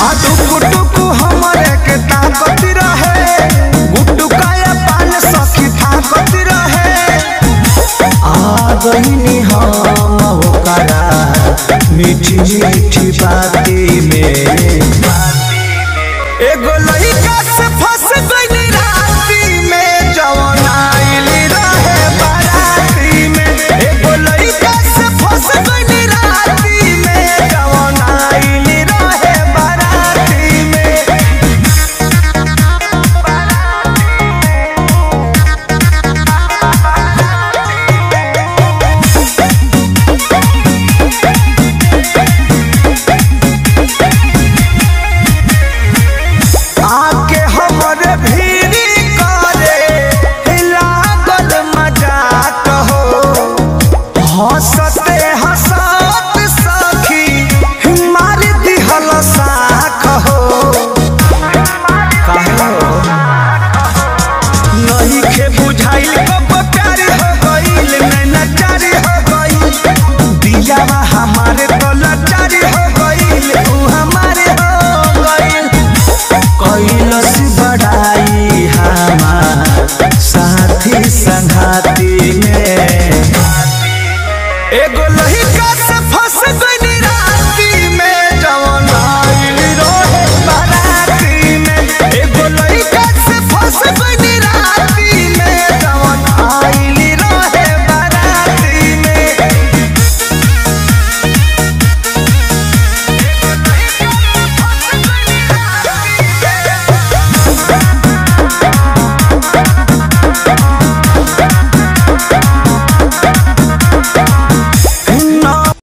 सखी टुकु टुकु हमारे के ताकत रहे गुटुकाया पान सखी ताकत रहे आ गईनी हम होकरा मीठी मीठी बाती में एगो लइका से फंस गई